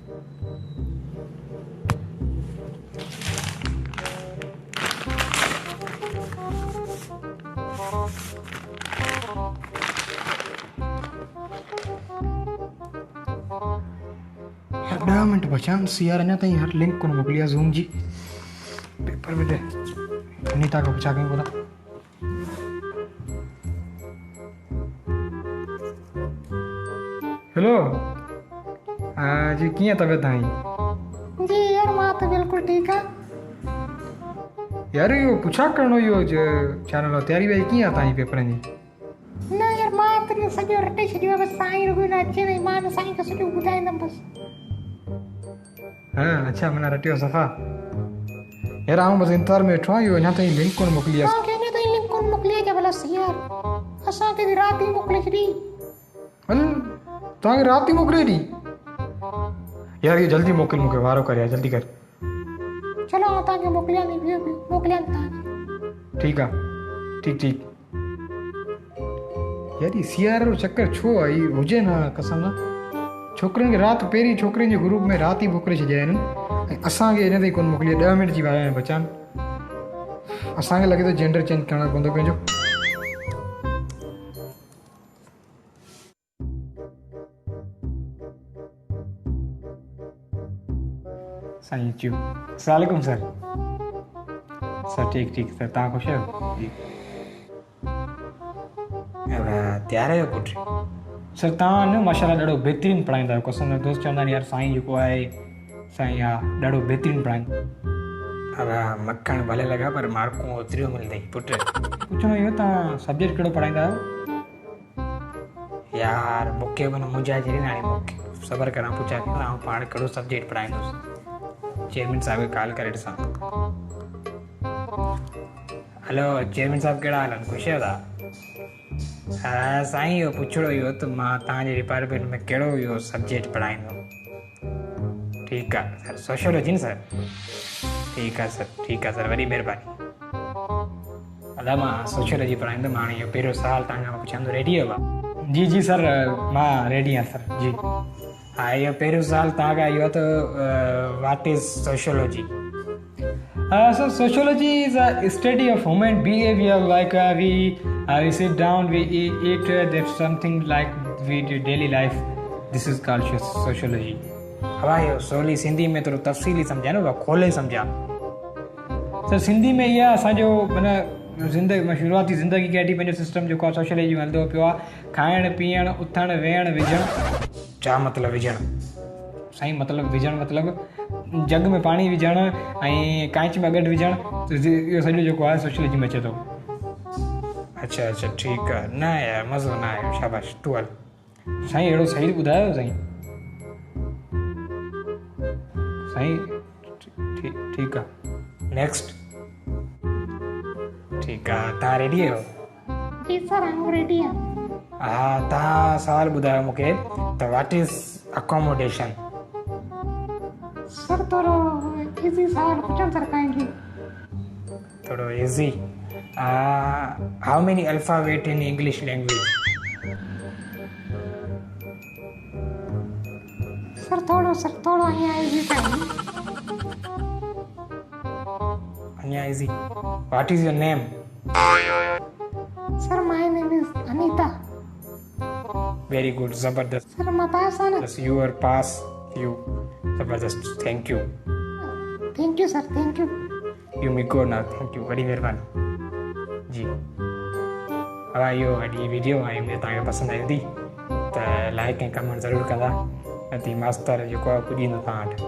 यार 10 मिनट बचा सीआर अञा ताईं हर लिंक कोन मोकिली आहे ज़ूम जी पेपर में दे अनीता खां पुछा कयूं कोन। हेलो हाँ जी कीअं तबियत तव्हांजी? जी यार मां तो बिल्कुल ठीक है। यार इहो पुछा करिणो इहो छा नालो तयारी वयारी कीअं आहे तव्हांजी पेपरनि जी? न यार मां तो सॼो रटे छॾियो आहे, बसि साईं रुॻो न अचे न मां न साईं खे सॼो ॿुधाईंदमि बसि। हाँ अच्छा माना रटियो सफ़ा। यार आउं बसि इंतज़ार में वेठो आहियां, इहो अञा ताईं लिंक कोन मोकिली आहे। तव्हांखे अञा ताईं लिंक कोन मोकिली आहे भला यार, असांखे बि राति ई मोकिले छॾी। हल तव्हांखे राति ई मोकिले ॾी? यार इहो जल्दी मोकिल, मूंखे वारो कर यार, जल्दी कर। चलो आउं तव्हांखे मोकिलियां थी, ॿियो मोकिलियां थी तव्हांखे। ठीकु आहे, ठीकु। यार ही सीआर जो चक्कर छो आहे? ही हुजे न कसम न छोकिरियुनि खे राति पहिरीं छोकिरियुनि जे ग्रुप में राति ई मोकिले छॾिया आहिनि ऐं असांखे हिन ताईं कोन मोकिली। 10 मिनट जी वाया बचा आहिनि। असांखे लॻे थो जेंडर चेंज करणो पवंदो पंहिंजो। साईं अचो। अस्सलाम वालेकुम सर। सर ठीक सर, तव्हां ख़ुशि आहियो? तयार आहियो पुट? सर तव्हां न माशाल्लाह ॾाढो बहितरीनु पढ़ाईंदा आहियो। कसम दोस्त चवंदा आहिनि यार साईं जेको आहे साईं हा ॾाढो बहितरीनु पढ़ाईंदो। अब मक्खण भले लॻा पर मार्कूं ओतिरियूं मिलंदई पुट। पुछणो इहो तव्हां सब्जेक्ट कहिड़ो पढ़ाईंदा आहियो? यार मूंखे मन मुंहिंजा जहिड़ी न हाणे मूंखे सबर करा पुछा कि आउं पाण कहिड़ो सब्जेक्ट पढ़ाईंदुसि। चेयरमैन साहिब खे कॉल करे ॾिसां। हेलो चेयरमैन साहिब कहिड़ा हाल आहिनि? ख़ुशि आहियो तव्हां? हा साईं इहो पुछिणो इहो त मां तव्हांजे डिपार्टमेंट में कहिड़ो इहो सब्जेक्ट पढ़ाईंदुमि। ठीकु आहे सर, सोशियोलॉजी न सर? ठीकु आहे सर वॾी महिरबानी। दादा मां सोशियोलॉजी पढ़ाईंदुमि। हाणे इहो पहिरियों सुवालु तव्हांखां पुछंदो, रेडी आहियो? जी सर मां रेडी आहियां सर जी। हा इहो पहिरियों सुवालु तव्हांखां इहो त what is sociology? So sociology is a study of human behavior, like we sit down, we eat, that's something like we do daily life. This is called sociology. हवा इहो सवली सिंधी में थोरो तफ़सीली सम्झा न, खोले सम्झा। सर सिंधी में इहा असांजो माना ज़िंदगी शुरूआती ज़िंदगी कहिड़ी पंहिंजो सिस्टम जेको आहे सोशियोलॉजी में हलंदो पियो आहे। खाइणु पीअणु उथणु वेहणु विझणु। छा मतिलबु विझणु? साईं मतिलबु विझणु मतिलबु जग में पाणी विझणु ऐं कांच में अगट विझणु। इहो सॼो जेको आहे सोशियोलॉजी में अचे थो। अच्छा ठीकु आहे। न यार मज़ो न आयो, शाबाश तूं हल। साईं अहिड़ो सही ॿुधायो साईं। साईं ठीकु आहे। नेक्स्ट। ठीकु आहे, तव्हां रेडी आहियो? जी सर आउं रेडी आहियां। हा तव्हां सवालु ॿुधायो मूंखे त व्हाट इज़ अकोमोडेशन? सर थोरो इज़ी सवाल पुछो सर तव्हांखे। थोरो easy. How many alphabet in English language? Sir थोरो अञा इज़ी कयो। अञा easy. What is your name? Sir my name is Anita. Very good, ज़बरदस्त। सर मां पास आहियां न? You are pass. यू ज़बरदस्त, thank you. Thank you sir, thank you. You may go now, thank you, वॾी महिरबानी जी। हा इहो वॾी वीडियो आहे, तव्हांखे पसंदि ईंदी त लाइक ऐं कमेंट ज़रूरु कंदा। न त मास्तर जेको आहे पुॼींदो तव्हां वटि।